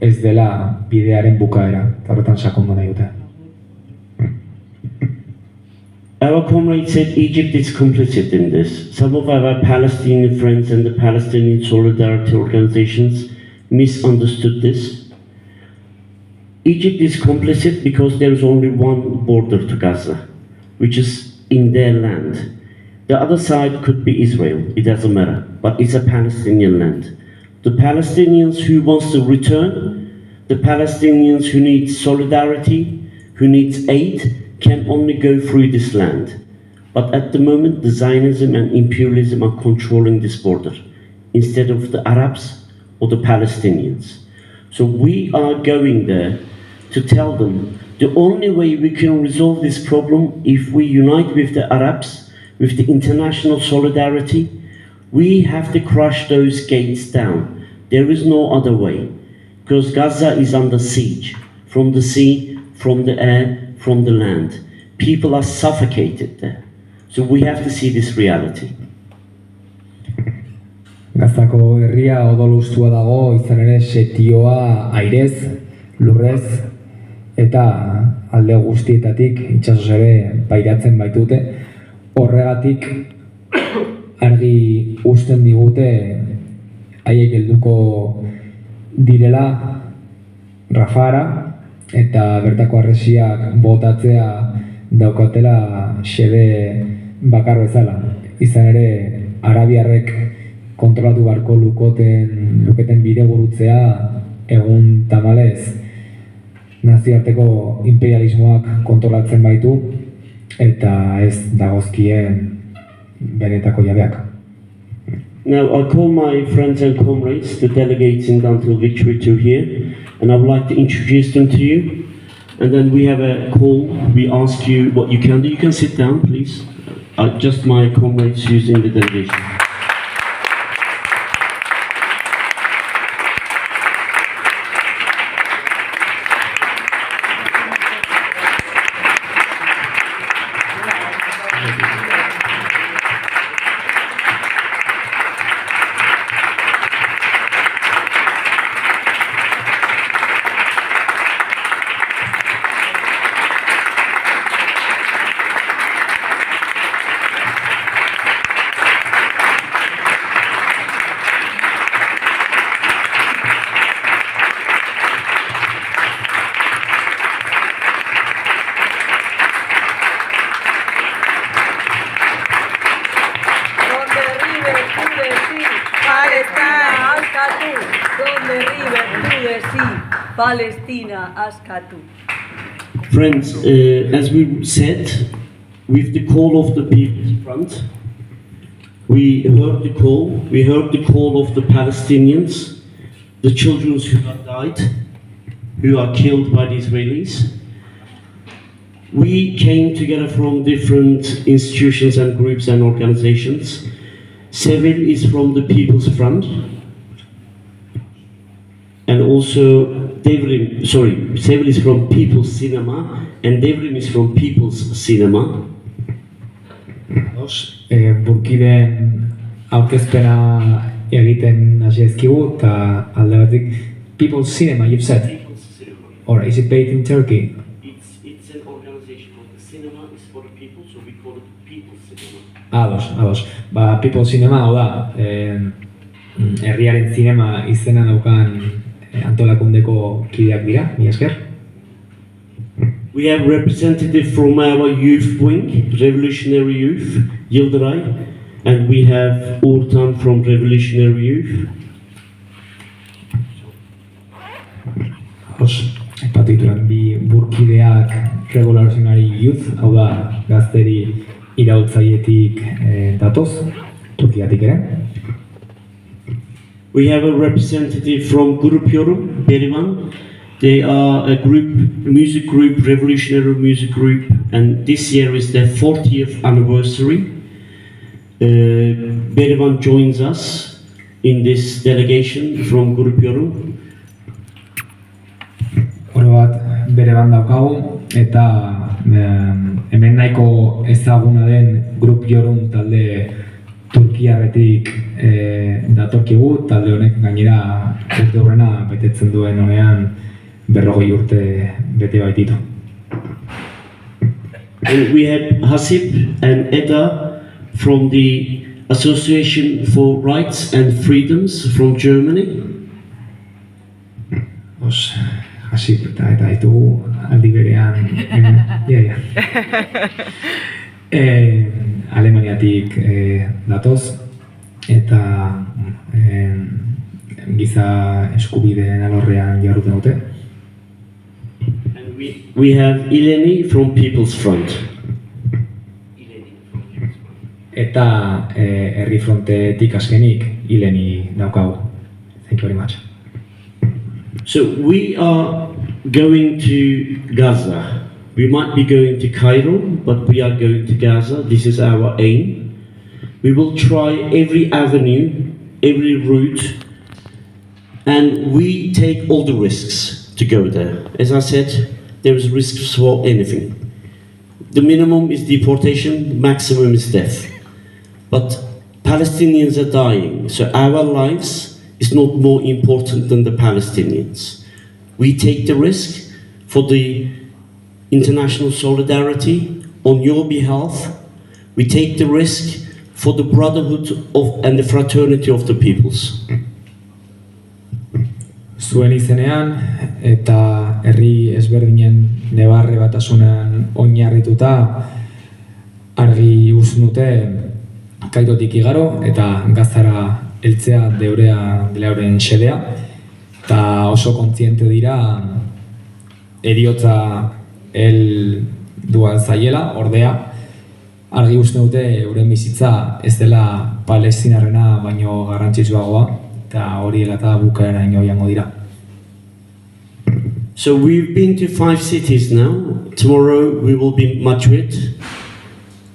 ez dela bidearen bukaera, eta horretan sakondu nahi dute. Our comrade said Egypt is complicit in this. Some of our Palestinian friends and the Palestinian solidarity organizations misunderstood this. Egypt is complicit because there is only one border to Gaza, which is in their land. The other side could be Israel, it doesn't matter, but it's a Palestinian land. The Palestinians who wants to return, the Palestinians who need solidarity, who needs aid, can only go through this land. But at the moment, the Zionism and imperialism are controlling this border, instead of the Arabs or the Palestinians. So we are going there to tell them the only way we can resolve this problem if we unite with the Arabs, with the international solidarity. We have to crush those gates down. There is no other way, because Gaza is under siege, from the sea, from the air, from the land. People are suffocated there. So we have to see this reality. Gazako herria odolustua dago, izan ere setioa airez, lurrez, eta alde guztietatik itsasoz ere pairatzen baitute. Horregatik argi uzten digute haiek helduko direla Rafara eta bertako harresiak botatzea daukatela xede bakar bezala. Izan ere arabiarrek kontrolatu beharko luketen bidegurutzea egun tamalez naziarteko imperialismoak kontrolatzen baitu eta ez dagozkien benetako jabeak. Now I call my friends and comrades, the delegates in Until Victory to here, and I would like to introduce them to you. And then we have a call, we ask you what you can do. You can sit down, please. Just my comrades using the delegation. Palestina askatu. Friends, as we said, with the call of the People's Front, we heard the call of the Palestinians, the children who have died, who are killed by the Israelis. We came together from different institutions and groups and organizations. Sevil is from the People's Front, and also Sevil is from People's Cinema, and Devrim is from People's Cinema. Burkiden aurkezpena egiten hasi ezkigu, eta alde batik People's Cinema, you've said? Or is it based in Turkey? It's an organization called the cinema is for the people, so we call it People's Cinema. Ados. Ba, People's Cinema, hau da, herriaren zinema izena daukan antolakundeko kideak dira, mi esker. We have representative from our youth wing, Revolutionary Youth, Yildiray, and we have Urtan from Revolutionary Youth. Aipatu dituen bi burkideak Revolutionary Youth, hau da gazteri iraultzailetik datoz, Turkiatik ere. We have a representative from Grup Yorum, Berivan. They are a music group, revolutionary music group, and this year is their 40th anniversary. Berivan joins us in this delegation from Grup Yorum. Oro bat bere daukagu, eta hemen nahiko ezaguna den Grup Yorum talde Turkiarretik datorkigu, talde honek gainera urte horrena betetzen duen honean 40 urte bete baititu. And we have Hasib and Eda from the Association for Rights and Freedoms from Germany. Hasib eta ditugu aldi berean Alemaniatik datoz, eta giza eskubideen alorrean jarduten dute. And we have Ileni from People's Front. Eta herri frontetik azkenik Ileni daukagu. Thank you very much. So we are going to Gaza. We might be going to Cairo, but we are going to Gaza. This is our aim. We will try every avenue, every route, and we take all the risks to go there. As I said, there is risks for anything. The minimum is deportation, maximum is death. But Palestinians are dying, so our lives is not more important than the Palestinians. We take the risk for the international solidarity on your behalf. We take the risk for the brotherhood and the fraternity of the peoples. Zuen izenean eta herri ezberdinen nebarre batasunean oinarrituta argi uzten dute Kairotik igaro eta Gazara heltzea deuren xedea, eta oso kontziente dira heriotza duan zaiela, ordea argi uzten dute euren bizitza ez dela Palestinarrena baino garrantzitsuagoa, eta hori eta bukaeraino joango dira. So we've been to 5 cities now. Tomorrow we will be Madrid,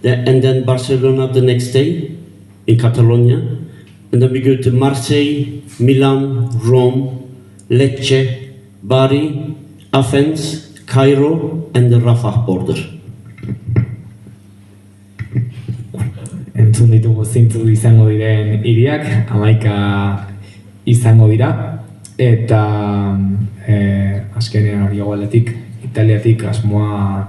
and then Barcelona the next day in Catalonia, and then we go to Marseille, Milan, Rome, Lecce, Bari, Athens, Cairo, and the Rafah border. Entzun ditugu zintzu izango diren hiriak, 11 izango dira, eta azkenean hori goaletik, Italiatik asmoa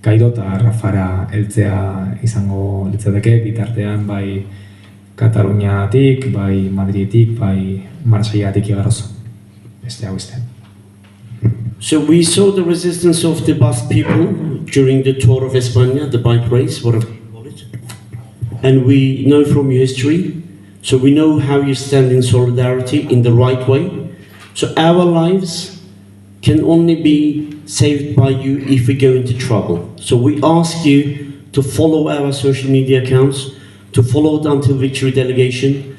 Kairo eta Rafara heltzea izango litzateke, bitartean bai Kataluniatik, bai Madridetik, bai Marseilletik igaroz. Beste hau izten. So we saw the resistance of the Basque people during the Tour of España, the bike race, whatever you call it. And we know from your history, so we know how you stand in solidarity in the right way. So our lives can only be saved by you if we go into trouble. So we ask you to follow our social media accounts, to follow the Until Victory delegation.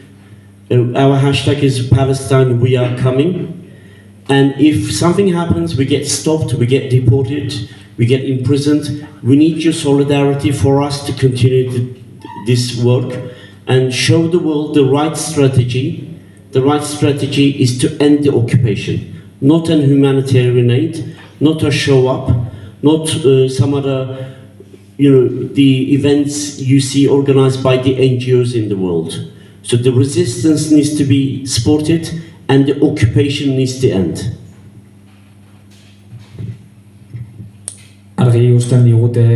Our hashtag is Palestine We Are Coming. And if something happens, we get stopped, we get deported, we get imprisoned, we need your solidarity for us to continue this work and show the world the right strategy. The right strategy is to end the occupation, not an humanitarian aid, not a show up, not some other, the events you see organized by the NGOs in the world. So the resistance needs to be supported and the occupation needs to end. Argi uzten digute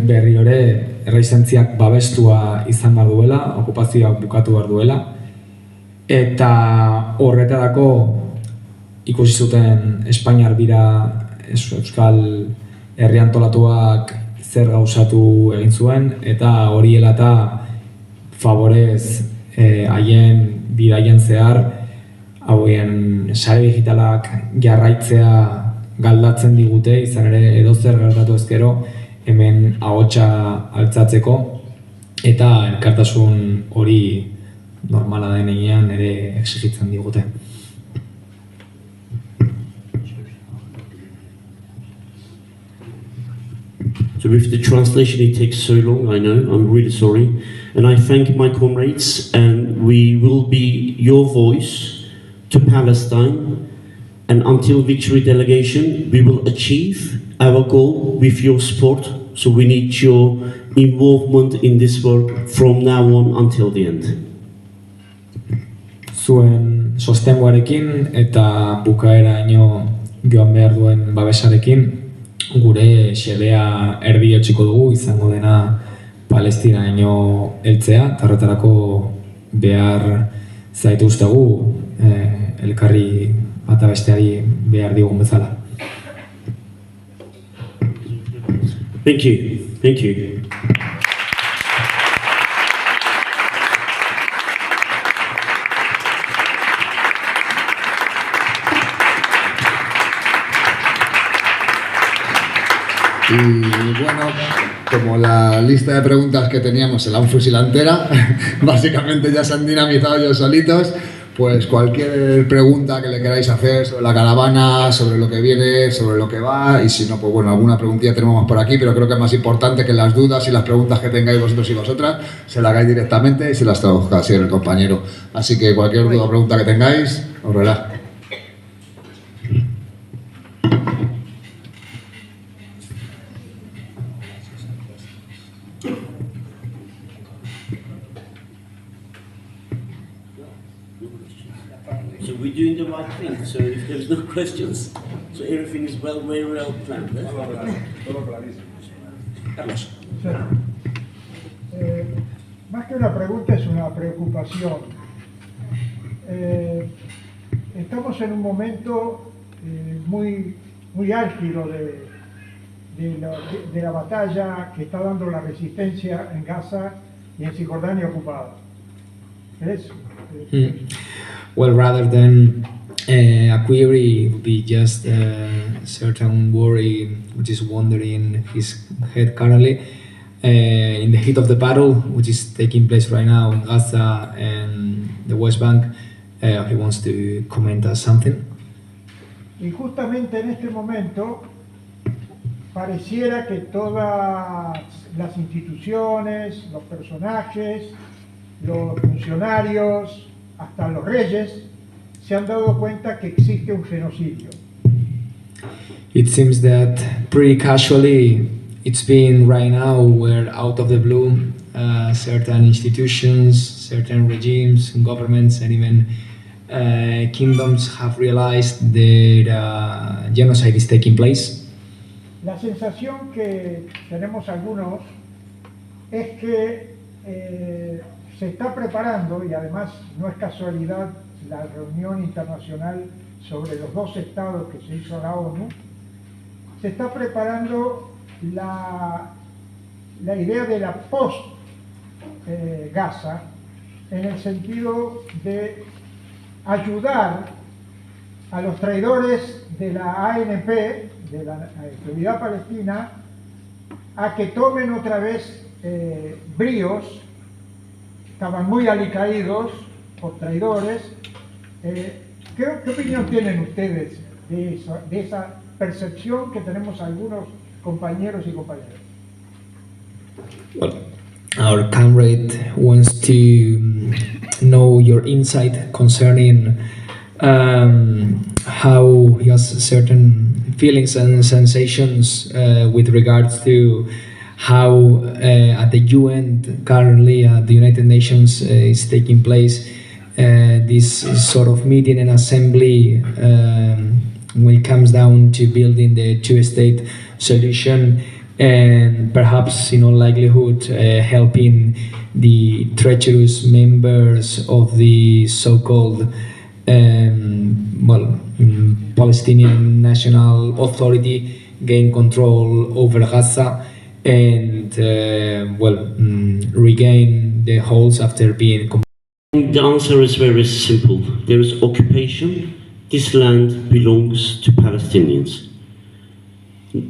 berri ere, erresentziak babestua izan behar duela, okupazioak bukatu behar duela, eta horretarako ikusi zuten Espainiar bira euskal herri antolatuak zer gauzatu egin zuen, eta hori eta favorez haien bidaien zehar hauen sare digitalak jarraitzea galdatzen digute, izan ere edozer gertatu ezkero hemen ahotsa altzatzeko eta elkartasun hori normala denean ere exigitzen digute. So with the translation it takes so long, I know, I'm really sorry. And I thank my comrades, and we will be your voice to Palestine. And until victory delegation, we will achieve our goal with your support. So we need your involvement in this work from now on until the end. Zuen sostengoarekin eta bukaeraino joan behar duen babesarekin, gure xedea erdiotsiko dugu, izango dena Palestinaino heltzea, eta horretarako behar zaituztegu elkarri bata besteari behar digun bezala. Thank you. Thank you. Y bueno, como la lista de preguntas que teníamos se la han fusilado entera, básicamente ya se han dinamizado ellos solitos, pues cualquier pregunta que le queráis hacer sobre la caravana, sobre lo que viene, sobre lo que va, y si no, pues bueno, alguna preguntilla tenemos por aquí, pero creo que es más importante que las dudas y las preguntas que tengáis vosotros y vosotras, se las hagáis directamente y se las traduzca así el compañero. Así que cualquier duda o pregunta que tengáis, os relajo. So we're doing the right thing. So if there's no questions, so everything is very well planned. Carlos. Más que una pregunta es una preocupación. Estamos en un momento muy álgido de la batalla que está dando la resistencia en Gaza y en Cisjordania ocupada. Well, rather than a query, it would be just a certain worry which is wandering his head currently. In the heat of the battle, which is taking place right now in Gaza and the West Bank, he wants to comment on something. Y justamente en este momento pareciera que todas las instituciones, los personajes, los funcionarios, hasta los reyes, se han dado cuenta que existe un genocidio. It seems that pretty casually it's been right now where out of the blue certain institutions, certain regimes, governments and even kingdoms have realized that genocide is taking place. La sensación que tenemos algunos es que se está preparando, y además no es casualidad, la reunión internacional sobre los dos estados que se hizo a la ONU, se está preparando la idea de la post-Gaza en el sentido de ayudar a los traidores de la ANP, de la Autoridad Palestina, a que tomen otra vez bríos. Estaban muy alicaídos por traidores. ¿Qué opinión tienen ustedes de eso, de esa percepción que tenemos algunos compañeros y compañeras? Well, our comrade wants to know your insight concerning how he has certain feelings and sensations with regards to how at the UN currently at the United Nations is taking place this sort of meeting and assembly when it comes down to building the two-state solution and perhaps in all likelihood helping the treacherous members of the so-called Palestinian National Authority gain control over Gaza and regain the holds after being. The answer is very simple. There is occupation. This land belongs to Palestinians.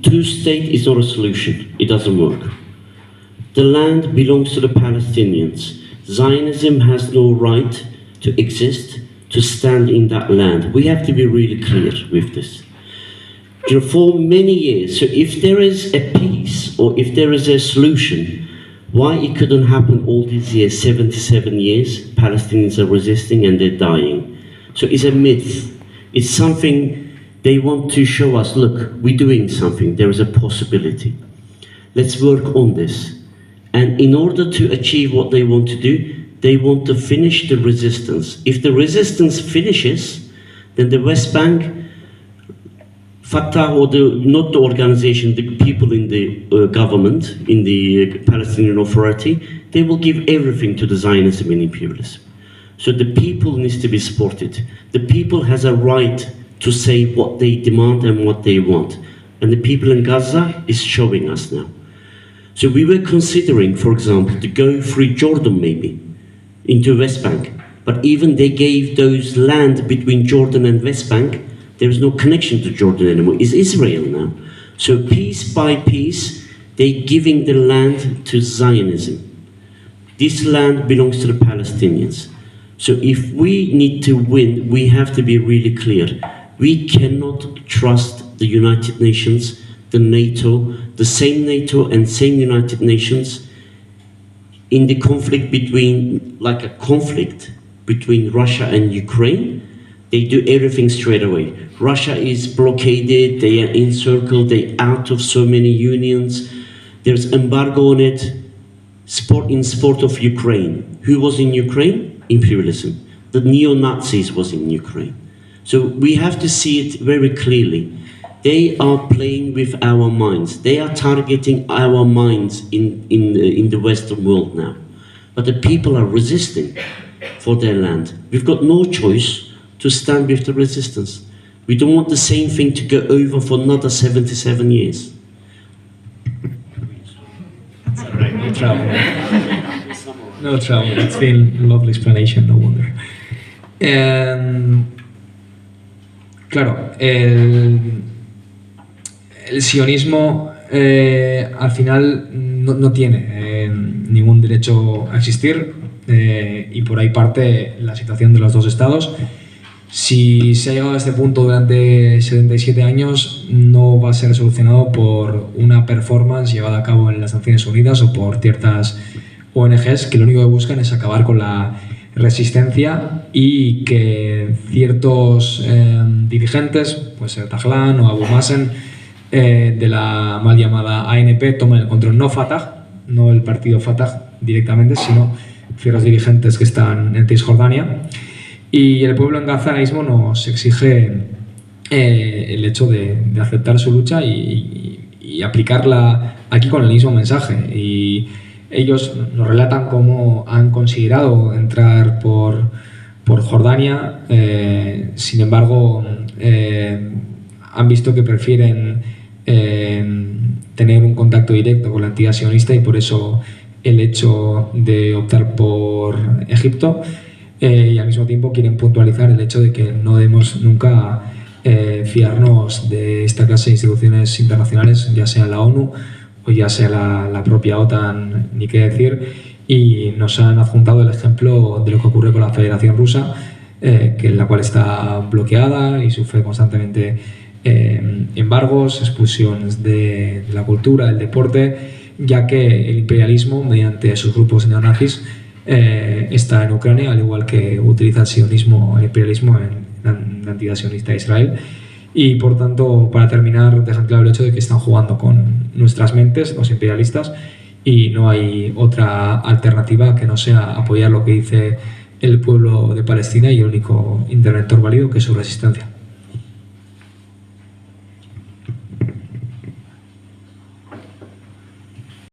Two-state is not a solution. It doesn't work. The land belongs to the Palestinians. Zionism has no right to exist, to stand in that land. We have to be really clear with this. For many years, so if there is a peace or if there is a solution, why it couldn't happen all these years, 77 years, Palestinians are resisting and they're dying. So it's a myth. It's something they want to show us, look, we're doing something, there is a possibility. Let's work on this. And in order to achieve what they want to do, they want to finish the resistance. If the resistance finishes, then the West Bank, Fatah, or not the organization, the people in the government, in the Palestinian Authority, they will give everything to the Zionism and imperialism. So the people needs to be supported. The people has a right to say what they demand and what they want. And the people in Gaza is showing us now. So we were considering, for example, to go through Jordan maybe, into West Bank. But even they gave those land between Jordan and West Bank, there is no connection to Jordan anymore. It's Israel now. So piece by piece, they're giving the land to Zionism. This land belongs to the Palestinians. So if we need to win, we have to be really clear. We cannot trust the United Nations, the NATO, the same NATO and same United Nations in the conflict between, like a conflict between Russia and Ukraine. They do everything straight away. Russia is blockaded, they are encircled, they're out of so many unions. There's embargo on it. Sport of Ukraine. Who was in Ukraine? Imperialism. The neo-Nazis was in Ukraine. So we have to see it very clearly. They are playing with our minds. They are targeting our minds in the Western world now. But the people are resisting for their land. We've got no choice to stand with the resistance. We don't want the same thing to go over for another 77 years. That's all right, no trouble. No trouble. It's been a lovely explanation, no wonder. Claro, el sionismo al final no tiene ningún derecho a existir y por ahí parte la situación de los dos estados. Si se ha llegado a este punto durante 77 años, no va a ser solucionado por una performance llevada a cabo en las Naciones Unidas o por ciertas ONGs que lo único que buscan es acabar con la resistencia y que ciertos dirigentes, pues el Tajlan o Abu Mazen, de la mal llamada ANP, tomen el control. No Fatah, no el partido Fatah directamente, sino ciertos dirigentes que están en Cisjordania. Y el pueblo en Gaza ahora mismo nos exige el hecho de aceptar su lucha y aplicarla aquí con el mismo mensaje. Y ellos nos relatan cómo han considerado entrar por Jordania, sin embargo han visto que prefieren tener un contacto directo con la entidad sionista y por eso el hecho de optar por Egipto. Y al mismo tiempo quieren puntualizar el hecho de que no debemos nunca fiarnos de esta clase de instituciones internacionales, ya sea la ONU o ya sea la propia OTAN, ni qué decir, y nos han adjuntado el ejemplo de lo que ocurre con la Federación Rusa, que la cual está bloqueada y sufre constantemente embargos, expulsiones de la cultura, del deporte, ya que el imperialismo, mediante sus grupos neonazis, está en Ucrania, al igual que utiliza el sionismo, el imperialismo en la entidad sionista de Israel. Y por tanto, para terminar, dejan claro el hecho de que están jugando con nuestras mentes, los imperialistas, y no hay otra alternativa que no sea apoyar lo que dice el pueblo de Palestina y el único interventor válido, que es su resistencia.